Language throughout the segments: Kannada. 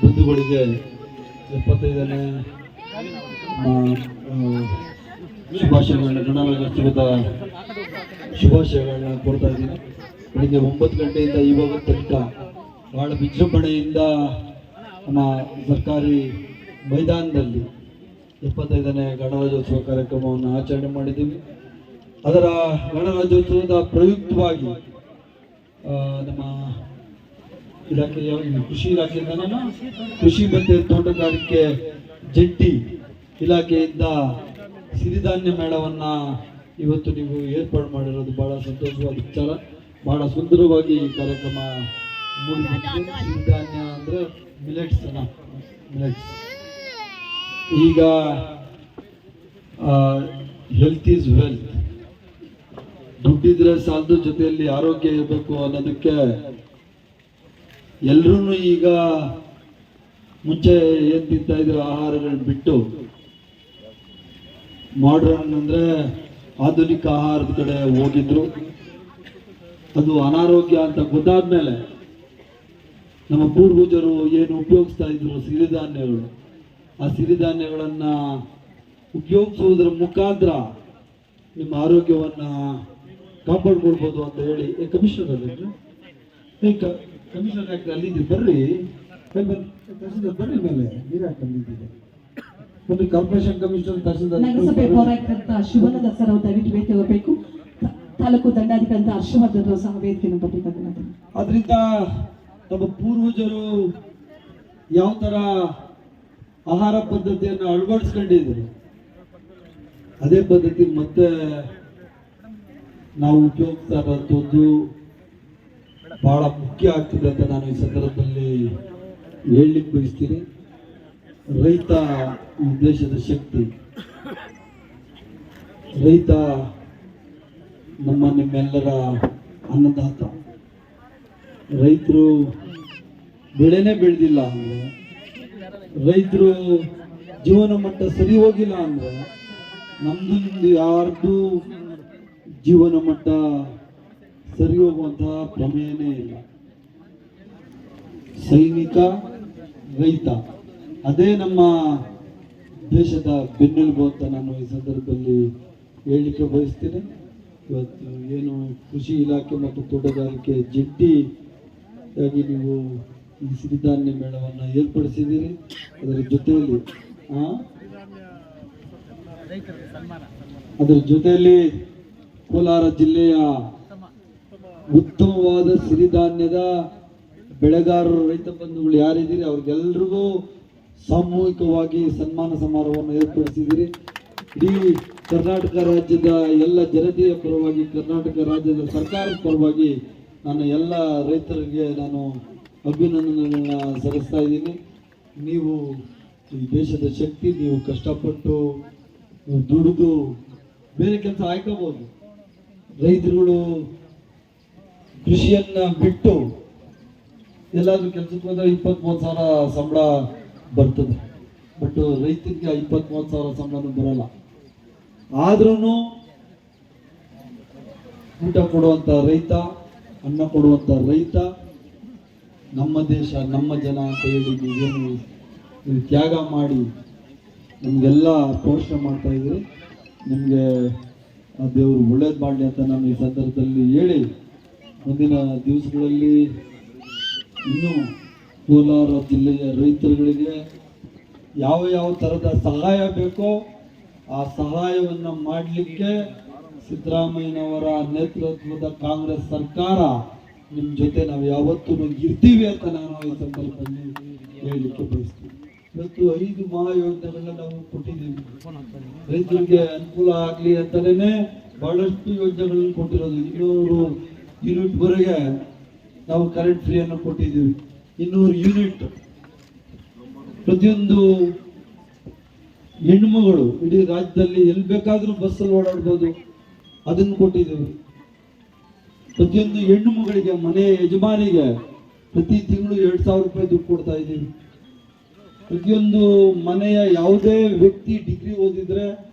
ಬಂಧುಗಳಿಗೆ 75ನೇ ಶುಭಾಶಯಗಳನ್ನ ಗಣರಾಜ್ಯೋತ್ಸವದ ಶುಭಾಶಯಗಳನ್ನ ಕೊಡ್ತಾ ಇದ್ದೀನಿ. ಬೆಳಿಗ್ಗೆ 9 ಗಂಟೆಯಿಂದ ಇವಾಗ ತನಕ ಬಹಳ ವಿಜೃಂಭಣೆಯಿಂದ ನಮ್ಮ ಸರ್ಕಾರಿ ಮೈದಾನದಲ್ಲಿ 75ನೇ ಗಣರಾಜ್ಯೋತ್ಸವ ಕಾರ್ಯಕ್ರಮವನ್ನು ಆಚರಣೆ ಮಾಡಿದ್ದೀವಿ. ಅದರ ಗಣರಾಜ್ಯೋತ್ಸವದ ಪ್ರಯುಕ್ತವಾಗಿ ನಮ್ಮ ಇಲಾಖೆಯ ಕೃಷಿ ಇಲಾಖೆಯಿಂದ ಕೃಷಿ ಮತ್ತು ತೋಟಗಾರಿಕೆ ಜಂಟಿ ಇಲಾಖೆಯಿಂದ ಸಿರಿಧಾನ್ಯ ಮೇಳವನ್ನ ಇವತ್ತು ನೀವು ಏರ್ಪಾಡು ಮಾಡಿರೋದು ಬಹಳ ಸಂತೋಷವಾದ ವಿಚಾರ. ಬಹಳ ಸುಂದರವಾಗಿ ಈ ಕಾರ್ಯಕ್ರಮ ಮೂಡಿಬಂದಿದೆ. ಸಿರಿಧಾನ್ಯ ಅಂದ್ರೆ ಮಿಲೆಟ್ಸ್. ಈಗ ಹೆಲ್ತ್ ಈಸ್ ವೆಲ್ತ್, ದುಡ್ಡಿದ್ರೆ ಸಾಲದ ಜೊತೆಯಲ್ಲಿ ಆರೋಗ್ಯ ಇರಬೇಕು ಅನ್ನೋದಕ್ಕೆ ಎಲ್ಲರೂ ಈಗ ಮುಂಚೆ ಏನ್ ತಿಂತಾ ಇದ್ರು ಆಹಾರಗಳನ್ನ ಬಿಟ್ಟು ಮಾಡ್ರನ್ ಅಂದ್ರೆ ಆಧುನಿಕ ಆಹಾರದ ಕಡೆ ಹೋಗಿದ್ರು. ಅದು ಅನಾರೋಗ್ಯ ಅಂತ ಗೊತ್ತಾದ್ಮೇಲೆ ನಮ್ಮ ಪೂರ್ವಜರು ಏನು ಉಪಯೋಗಿಸ್ತಾ ಇದ್ರು ಸಿರಿಧಾನ್ಯಗಳು, ಆ ಸಿರಿಧಾನ್ಯಗಳನ್ನ ಉಪಯೋಗಿಸುವುದರ ಮುಖಾಂತರ ನಿಮ್ಮ ಆರೋಗ್ಯವನ್ನ ಕಾಪಾಡ್ಕೊಳ್ಬೋದು ಅಂತ ಹೇಳಿ ಕಮಿಷನರ್ ಅಲ್ಲಿದ್ದೀವಿ ಬರ್ರಿ ಬರ್ರಿ ಮೇಲೆ ನೀರಾಕೊಂಡಿದ್ದೀವಿ ಒಂದು ಕಾರ್ಪೊರೇಷನ್ ಕಮಿಷನರ್ ತಹಸೀಲ್ದಾರ್ ಶಿವನದ ಸರ್ ದಯವಿಟ್ಟು ವೇದಿಕೆ ಹೋಗಬೇಕು. ತಾಲೂಕು ದಂಡಾಧಿಕಾರಿ ಹರ್ಷವರ್ಧನ್ ಸಹ ವೇದಿಕೆಯನ್ನು ಬರಬೇಕಾಗುತ್ತೆ. ಅದರಿಂದ ನಮ್ಮ ಪೂರ್ವಜರು ಯಾವ ತರ ಆಹಾರ ಪದ್ಧತಿಯನ್ನು ಅಳವಡಿಸ್ಕೊಂಡಿದ್ರು ಅದೇ ಪದ್ಧತಿ ಮತ್ತೆ ನಾವು ಉಪಯೋಗಿಸ್ತಾ ಇರೋಂಥದ್ದು ಬಹಳ ಮುಖ್ಯ ಆಗ್ತದೆ ಅಂತ ನಾನು ಈ ಸಂದರ್ಭದಲ್ಲಿ ಹೇಳಲಿಕ್ಕೆ ಬಯಸ್ತೀನಿ. ರೈತ ಈ ದೇಶದ ಶಕ್ತಿ. ರೈತ ನಿಮ್ಮೆಲ್ಲರ ಅನ್ನದಾತ. ರೈತರು ಬೆಳೆನೇ ಬೆಳೆದಿಲ್ಲ ಅಂದ್ರೆ, ರೈತರು ಜೀವನ ಮಟ್ಟ ಸರಿ ಹೋಗಿಲ್ಲ ಅಂದ್ರೆ ನಮ್ದು ಯಾರ್ದು ಜೀವನ ಮಟ್ಟ ಸರಿ ಹೋಗುವಂತಹ ಪ್ರಮೇಯನೇ ಇಲ್ಲ. ಸೈನಿಕ ರೈತ ಅದೇ ನಮ್ಮ ದೇಶದ ಬೆನ್ನೆಲುಬು ಅಂತ ನಾನು ಈ ಸಂದರ್ಭದಲ್ಲಿ ಹೇಳಲಿಕ್ಕೆ ಬಯಸ್ತೇನೆ. ಇವತ್ತು ಏನು ಕೃಷಿ ಇಲಾಖೆ ಮತ್ತು ತೋಟಗಾರಿಕೆ ಜಂಟಿಯಾಗಿ ನೀವು ಈ ಸಿರಿಧಾನ್ಯ ಮೇಳವನ್ನು ಏರ್ಪಡಿಸಿದ್ದೀರಿ. ಅದರ ಜೊತೆಯಲ್ಲಿ ಕೋಲಾರ ಜಿಲ್ಲೆಯ ಉತ್ತಮವಾದ ಸಿರಿಧಾನ್ಯದ ಬೆಳೆಗಾರರು ರೈತ ಬಂಧುಗಳು ಯಾರಿದ್ದೀರಿ ಅವ್ರಿಗೆಲ್ರಿಗೂ ಸಾಮೂಹಿಕವಾಗಿ ಸನ್ಮಾನ ಸಮಾರೋಹವನ್ನು ಏರ್ಪಡಿಸಿದ್ದೀರಿ. ಇಡೀ ಕರ್ನಾಟಕ ರಾಜ್ಯದ ಎಲ್ಲ ಜನತೆಯ ಪರವಾಗಿ, ಕರ್ನಾಟಕ ರಾಜ್ಯದ ಸರ್ಕಾರದ ಪರವಾಗಿ ನಾನು ಎಲ್ಲ ರೈತರಿಗೆ ನಾನು ಅಭಿನಂದನೆಗಳನ್ನ ಸಲ್ಲಿಸ್ತಾ ಇದ್ದೀನಿ. ನೀವು ಈ ದೇಶದ ಶಕ್ತಿ. ನೀವು ಕಷ್ಟಪಟ್ಟು ದುಡಿದು ಬೇರೆ ಕೆಲಸ ಆಯ್ಕೋಬಹುದು. ರೈತರುಗಳು ಕೃಷಿಯನ್ನ ಬಿಟ್ಟು ಎಲ್ಲಾದ್ರೂ ಕೆಲಸಕ್ಕೆ ಹೋದ್ರೆ 20-30 ಸಾವಿರ ಸಂಬಳ ಬರ್ತದೆ. ಬಟ್ ರೈತರಿಗೆ 20-30 ಸಾವಿರ ಸಂಬಳನೂ ಬರಲ್ಲ. ಆದ್ರೂ ಊಟ ಕೊಡುವಂತ ರೈತ, ಅನ್ನ ಕೊಡುವಂತ ರೈತ ನಮ್ಮ ದೇಶ, ನಮ್ಮ ಜನ ಅಂತ ಹೇಳಿ ನೀವೇನು ತ್ಯಾಗ ಮಾಡಿ ನಮಗೆಲ್ಲ ಪೋಷಣೆ ಮಾಡ್ತಾ ಇದ್ದೀರಿ. ನಿಮಗೆ ಆ ದೇವರು ಒಳ್ಳೇದು ಮಾಡಲಿ ಅಂತ ನಾನು ಈ ಸಂದರ್ಭದಲ್ಲಿ ಹೇಳಿ, ಮುಂದಿನ ದಿವಸಗಳಲ್ಲಿ ಇನ್ನೂ ಕೋಲಾರ ಜಿಲ್ಲೆಯ ರೈತರುಗಳಿಗೆ ಯಾವ ಯಾವ ಥರದ ಸಹಾಯ ಬೇಕೋ ಆ ಸಹಾಯವನ್ನು ಮಾಡಲಿಕ್ಕೆ ಸಿದ್ದರಾಮಯ್ಯನವರ ನೇತೃತ್ವದ ಕಾಂಗ್ರೆಸ್ ಸರ್ಕಾರ ನಿಮ್ಮ ಜೊತೆ ನಾವು ಯಾವತ್ತೂ ಇರ್ತೀವಿ ಅಂತ ನಾನು ಈ ಸಂದರ್ಭದಲ್ಲಿ ಹೇಳಲಿಕ್ಕೆ ಬಯಸ್ತೀವಿ. ಇವತ್ತು 5 ಮಹಾಯೋಜನೆಗಳನ್ನ ನಾವು ಕೊಟ್ಟಿದ್ದೀವಿ. ರೈತರಿಗೆ ಅನುಕೂಲ ಆಗಲಿ ಅಂತಲೇ ಬಹಳಷ್ಟು ಯೋಜನೆಗಳನ್ನು ಕೊಟ್ಟಿರೋದು. 200 ಯೂನಿಟ್ವರೆಗೆ ನಾವು ಕರೆಂಟ್ ಫ್ರೀಯನ್ನು ಕೊಟ್ಟಿದ್ದೀವಿ. 200 ಯೂನಿಟ್ ಪ್ರತಿಯೊಂದು ಹೆಣ್ಣುಮಗಳು ಇಡೀ ರಾಜ್ಯದಲ್ಲಿ ಎಲ್ಲಿ ಬೇಕಾದ್ರೂ ಬಸ್ಸಲ್ಲಿ ಓಡಾಡ್ಬೋದು, ಅದನ್ನು ಕೊಟ್ಟಿದ್ದೀವಿ. ಪ್ರತಿಯೊಂದು ಹೆಣ್ಣು ಮಗಳಿಗೆ, ಮನೆ ಯಜಮಾನಿಗೆ ಪ್ರತಿ ತಿಂಗಳು 2,000 ರೂಪಾಯಿ ದುಡ್ಡು ಕೊಡ್ತಾ ಇದ್ದೀವಿ. ಪ್ರತಿಯೊಂದು ಮನೆಯ ಯಾವುದೇ ವ್ಯಕ್ತಿ ಡಿಗ್ರಿ ಓದಿದ್ರೆ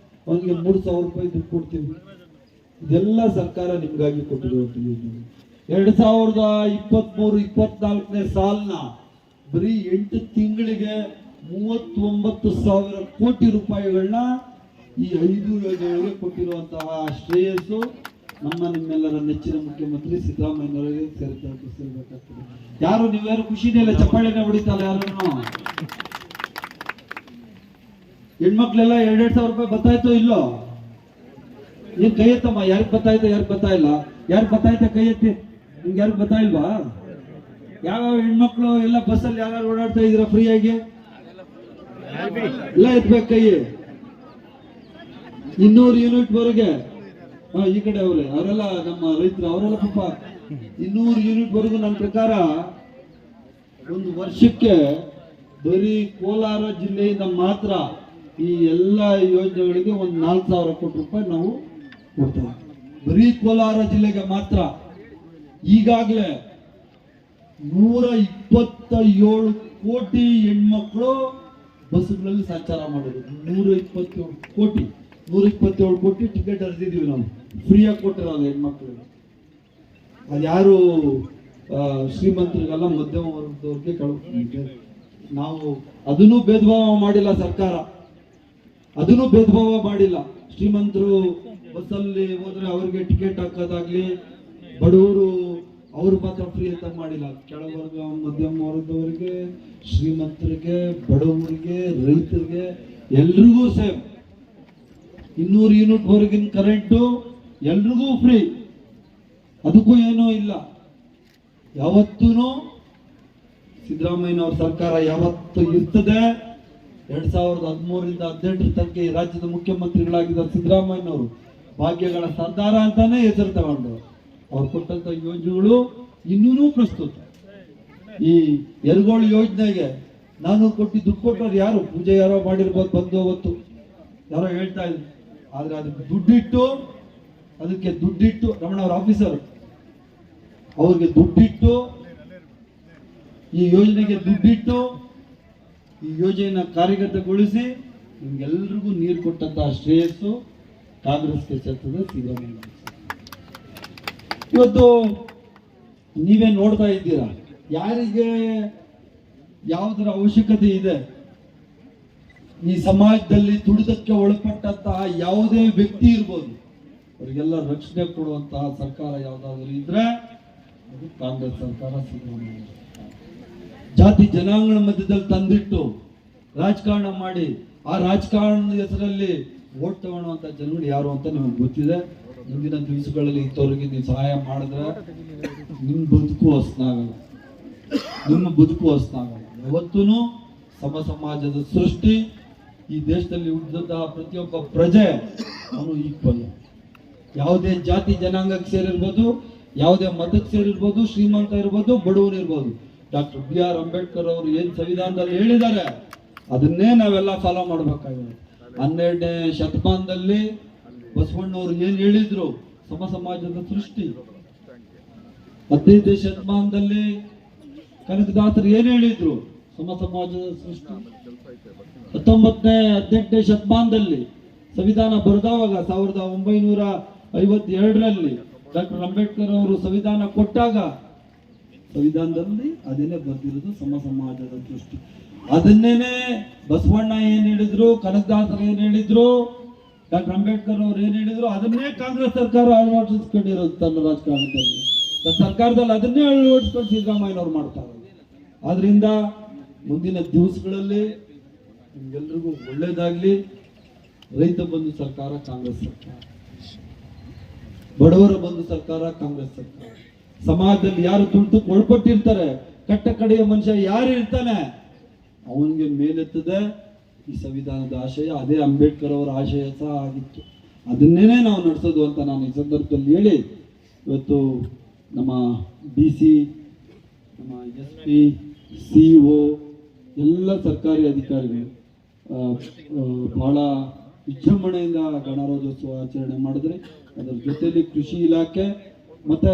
ಅವನಿಗೆ 3,000 ರೂಪಾಯಿ ದುಡ್ಡು ಕೊಡ್ತೀವಿ. ಇದೆಲ್ಲ ಸರ್ಕಾರ ನಿಮ್ಗಾಗಿ ಕೊಟ್ಟಿರುವಂತ ಯೋಜನೆ. 2023-24ನೇ ಸಾಲಿನ ಬರೀ 8 ತಿಂಗಳಿಗೆ 39,000 ಕೋಟಿ ರೂಪಾಯಿಗಳನ್ನ ಈ 5 ಯೋಜನೆಗಳಿಗೆ ಕೊಟ್ಟಿರುವಂತಹ ಶ್ರೇಯಸ್ಸು ನಿಮ್ಮೆಲ್ಲರ ನೆಚ್ಚಿನ ಮುಖ್ಯಮಂತ್ರಿ ಸಿದ್ದರಾಮಯ್ಯನವರಿಗೆ ಸೇರ್ಬೇಕಾಗ್ತದೆ. ನೀವ್ಯಾರು ಖುಷಿನೇ ಇಲ್ಲ, ಚಪ್ಪಾಳೆನ ಹೊಡಿತಲ್ಲ ಯಾರನ್ನು. ಹೆಣ್ಮಕ್ಳೆಲ್ಲ 2,000 ರೂಪಾಯಿ ಬತ್ತಾಯ್ತೋ ಇಲ್ಲೋ? ಏನ್ ಕೈ ಎತ್ತಮ್ಮ, ಯಾರಿಗೆ ಬತ್ತಾಯ್ತೋ ಯಾರಿಗೆ ಬತ್ತಾ ಇಲ್ಲ? ಯಾರು ಬತ್ತಾಯ್ತ ಕೈ ಎತ್ತಿ. ನಿಮ್ಗೆ ಯಾರಿಗೆ ಬತ್ತಾ ಇಲ್ವಾ? ಯಾವ ಹೆಣ್ಮಕ್ಳು ಎಲ್ಲ ಬಸ್ಸಲ್ಲಿ ಯಾರು ಓಡಾಡ್ತಾ ಇದೀರಾ ಫ್ರೀಯಾಗಿ? ಎಲ್ಲ ಎತ್ಬೇಕು ಕೈ. 200 ಯೂನಿಟ್ ವರೆಗೆ ಈ ಕಡೆ ಅವರೆಲ್ಲ ನಮ್ಮ ರೈತರು, ಅವರೆಲ್ಲ ಪಾಪ 200 ಯೂನಿಟ್ ವರೆಗೂ ನನ್ನ ಪ್ರಕಾರ ಒಂದು ವರ್ಷಕ್ಕೆ ಬರೀ ಕೋಲಾರ ಜಿಲ್ಲೆಯಿಂದ ಮಾತ್ರ ಈ ಎಲ್ಲ ಯೋಜನೆಗಳಿಗೆ ಒಂದು 4,000 ಕೋಟಿ ರೂಪಾಯಿ ನಾವು ಕೊಡ್ತೇವೆ. ಬರೀ ಕೋಲಾರ ಜಿಲ್ಲೆಗೆ ಮಾತ್ರ ಈಗಾಗಲೇ 127 ಕೋಟಿ ಹೆಣ್ಮಕ್ಳು ಬಸ್ಗಳಲ್ಲಿ ಸಂಚಾರ ಮಾಡಿದ್ರು. 127 ಕೋಟಿ ಟಿಕೆಟ್ ಹರಿದಿದ್ದೀವಿ ನಾವು, ಫ್ರೀಯಾಗಿ ಕೊಟ್ಟಿರೋದು ಹೆಣ್ಮಕ್ಳಿಗೆ. ಅದ್ಯಾರು ಶ್ರೀಮಂತರಿಗೆಲ್ಲ ಮಧ್ಯಮ ವರ್ಗದವ್ರಿಗೆ ನಾವು ಅದನ್ನು ಭೇದ ಭಾವ ಮಾಡಿಲ್ಲ. ಸರ್ಕಾರ ಅದನ್ನು ಭೇದ ಭಾವ ಮಾಡಿಲ್ಲ. ಶ್ರೀಮಂತರು ಬಸ್ಸಲ್ಲಿ ಹೋದ್ರೆ ಅವ್ರಿಗೆ ಟಿಕೆಟ್ ಹಾಕೋದಾಗ್ಲಿ, ಬಡವರು ಅವ್ರು ಮಾತ್ರ ಫ್ರೀ ಅಂತ ಮಾಡಿಲ್ಲ. ಕೆಳವರ್ಗ ಮಧ್ಯಮ ವರ್ಗದವರಿಗೆ, ಶ್ರೀಮಂತರಿಗೆ, ಬಡವರಿಗೆ, ರೈತರಿಗೆ ಎಲ್ರಿಗೂ ಸೇಮ್ 200 ಯೂನಿಟ್ ವರೆಗಿನ ಕರೆಂಟು ಎಲ್ರಿಗೂ ಫ್ರೀ. ಅದಕ್ಕೂ ಏನೂ ಇಲ್ಲ. ಯಾವತ್ತೂ ಸಿದ್ದರಾಮಯ್ಯನವ್ರ ಸರ್ಕಾರ ಯಾವತ್ತು ಇರ್ತದೆ. 2013ರಿಂದ 2018 ತನಕ ಈ ರಾಜ್ಯದ ಮುಖ್ಯಮಂತ್ರಿಗಳಾಗಿದ್ದ ಸಿದ್ದರಾಮಯ್ಯನವರು ಭಾಗ್ಯಗಳ ಸರ್ದಾರ ಅಂತಾನೆ ಹೆಸರು ತಗೊಂಡು ಅವ್ರು ಕೊಟ್ಟಂತ ಯೋಜನೆಗಳು ಇನ್ನೂ ಪ್ರಸ್ತುತ. ಈ ಎರಗೋಳು ಯೋಜನೆಗೆ 400 ಕೋಟಿ ದುಡ್ಡು ಕೊಟ್ಟವ್ರು ಯಾರು? ಪೂಜೆ ಯಾರೋ ಮಾಡಿರ್ಬೋದು, ಬಂದು ಅವತ್ತು ಯಾರೋ ಹೇಳ್ತಾ ಇದ್ರು. ಆದ್ರೆ ಅದಕ್ಕೆ ದುಡ್ಡಿಟ್ಟು ರಮಣವ್ರ ಆಫೀಸರ್ ಅವ್ರಿಗೆ ದುಡ್ಡಿಟ್ಟು, ಈ ಯೋಜನೆಗೆ ದುಡ್ಡಿಟ್ಟು ಈ ಯೋಜನೆಯನ್ನ ಕಾರ್ಯಗತಗೊಳಿಸಿ ನಿಮ್ಗೆಲ್ರಿಗೂ ನೀರು ಕೊಟ್ಟಂತಹ ಶ್ರೇಯಸ್ಸು ಕಾಂಗ್ರೆಸ್ಗೆ ಸೇರ್ತದೆ, ಸಿದ್ದರಾಮಯ್ಯ. ಇವತ್ತು ನೀವೇ ನೋಡ್ತಾ ಇದ್ದೀರಾ, ಯಾರಿಗೆ ಯಾವುದರ ಅವಶ್ಯಕತೆ ಇದೆ, ಈ ಸಮಾಜದಲ್ಲಿ ತುಳಿತಕ್ಕೆ ಒಳಪಟ್ಟಂತಹ ಯಾವುದೇ ವ್ಯಕ್ತಿ ಇರ್ಬೋದು, ಅವರಿಗೆಲ್ಲ ರಕ್ಷಣೆ ಕೊಡುವಂತಹ ಸರ್ಕಾರ ಯಾವುದಾದ್ರೂ ಇದ್ರೆ ಅದು ಕಾಂಗ್ರೆಸ್ ಸರ್ಕಾರ, ಸಿದ್ದರಾಮಯ್ಯ. ಜಾತಿ ಜನಾಂಗಗಳ ಮಧ್ಯದಲ್ಲಿ ತಂದಿಟ್ಟು ರಾಜಕಾರಣ ಮಾಡಿ ಆ ರಾಜಕಾರಣದ ಹೆಸರಲ್ಲಿ ವೋಟ್ ತಗೊಳ್ಳುವಂತ ಜನಗಳು ಯಾರು ಅಂತ ನಿಮಗೆ ಗೊತ್ತಿದೆ. ಮುಂದಿನ ದಿವಸಗಳಲ್ಲಿ ಇಂಥವ್ರಿಗೆ ನೀವು ಸಹಾಯ ಮಾಡಿದ್ರೆ ನಿಮ್ಮ ಬದುಕು ಹಸ್ನಾಗಲ್ಲ. ಯಾವತ್ತೂ ಸಮಾಜದ ಸೃಷ್ಟಿ, ಈ ದೇಶದಲ್ಲಿ ಹುಟ್ಟಿದಂತಹ ಪ್ರತಿಯೊಬ್ಬ ಪ್ರಜೆ ಅವನು ಈಕ್ವಲ್. ಯಾವುದೇ ಜಾತಿ ಜನಾಂಗಕ್ಕೆ ಸೇರಿರ್ಬೋದು, ಯಾವುದೇ ಮತಕ್ಕೆ ಸೇರಿರ್ಬೋದು, ಶ್ರೀಮಂತ ಇರ್ಬೋದು, ಬಡವರು ಇರ್ಬೋದು. ಡಾಕ್ಟರ್ BR ಅಂಬೇಡ್ಕರ್ ಅವರು ಏನ್ ಸಂವಿಧಾನದಲ್ಲಿ ಹೇಳಿದ್ದಾರೆ ಅದನ್ನೇ ನಾವೆಲ್ಲ ಫಾಲೋ ಮಾಡ್ಬೇಕಾಗಿದೆ. 12ನೇ ಶತಮಾನದಲ್ಲಿ ಬಸವಣ್ಣವರು ಏನ್ ಹೇಳಿದ್ರು, ಸಮಾಜದ ಸೃಷ್ಟಿ. 15ನೇ ಶತಮಾನದಲ್ಲಿ ಕನಕದಾಸರು ಏನ್ ಹೇಳಿದ್ರು, ಸಮಾಜದ ಸೃಷ್ಟಿ. 18ನೇ ಶತಮಾನದಲ್ಲಿ ಸಂವಿಧಾನ ಬರೆದವಾಗ 1952ರಲ್ಲಿ ಡಾಕ್ಟರ್ ಅಂಬೇಡ್ಕರ್ ಅವರು ಸಂವಿಧಾನ ಕೊಟ್ಟಾಗ ಸಂವಿಧಾನದಲ್ಲಿ ಅದನ್ನೇ ಬರ್ತಿರೋದು, ಸಮಾಜದ ಸೃಷ್ಟಿ. ಅದನ್ನೇನೆ ಬಸವಣ್ಣ ಏನ್ ಹೇಳಿದ್ರು, ಕನಕದಾಸರು ಏನ್ ಹೇಳಿದ್ರು, ಡಾಕ್ಟರ್ ಅಂಬೇಡ್ಕರ್ ಅವ್ರು ಏನ್ ಹೇಳಿದ್ರು, ಅದನ್ನೇ ಕಾಂಗ್ರೆಸ್ ಸರ್ಕಾರ ಅಳವಡಿಸ್ಕೊಂಡಿರೋದು ತನ್ನ ರಾಜಕಾರಣದಲ್ಲಿ. ಸರ್ಕಾರದಲ್ಲಿ ಅದನ್ನೇ ಅಳವಡಿಸ್ಕೊಂಡು ಸಿದ್ದರಾಮಯ್ಯನವ್ರು ಮಾಡ್ತಾರೆ. ಆದ್ರಿಂದ ಮುಂದಿನ ದಿವಸಗಳಲ್ಲಿ ನಿಮ್ಗೆಲ್ರಿಗೂ ಒಳ್ಳೇದಾಗ್ಲಿ. ರೈತ ಬಂಧು ಸರ್ಕಾರ ಕಾಂಗ್ರೆಸ್ ಸರ್ಕಾರ, ಬಡವರ ಬಂಧು ಸರ್ಕಾರ ಕಾಂಗ್ರೆಸ್ ಸರ್ಕಾರ. ಸಮಾಜದಲ್ಲಿ ಯಾರು ತುಳಿತಕ್ಕೆ ಒಳಪಟ್ಟಿರ್ತಾರೆ, ಕಟ್ಟ ಕಡೆಯ ಮನುಷ್ಯ ಯಾರು ಇರ್ತಾನೆ ಅವನಿಗೆ ಮೇಲೆತ್ತದೆ ಈ ಸಂವಿಧಾನದ ಆಶಯ. ಅದೇ ಅಂಬೇಡ್ಕರ್ ಅವರ ಆಶಯ ಸಹ ಆಗಿತ್ತು. ಅದನ್ನೇ ನಾವು ನಡೆಸೋದು ಅಂತ ನಾನು ಈ ಸಂದರ್ಭದಲ್ಲಿ ಹೇಳಿ, ಇವತ್ತು ನಮ್ಮ DC, ನಮ್ಮ SP, CO ಎಲ್ಲ ಸರ್ಕಾರಿ ಅಧಿಕಾರಿಗಳು ಬಹಳ ವಿಜೃಂಭಣೆಯಿಂದ ಗಣರಾಜ್ಯೋತ್ಸವ ಆಚರಣೆ ಮಾಡಿದ್ರೆ. ಅದರ ಜೊತೆಯಲ್ಲಿ ಕೃಷಿ ಇಲಾಖೆ ಮತ್ತೆ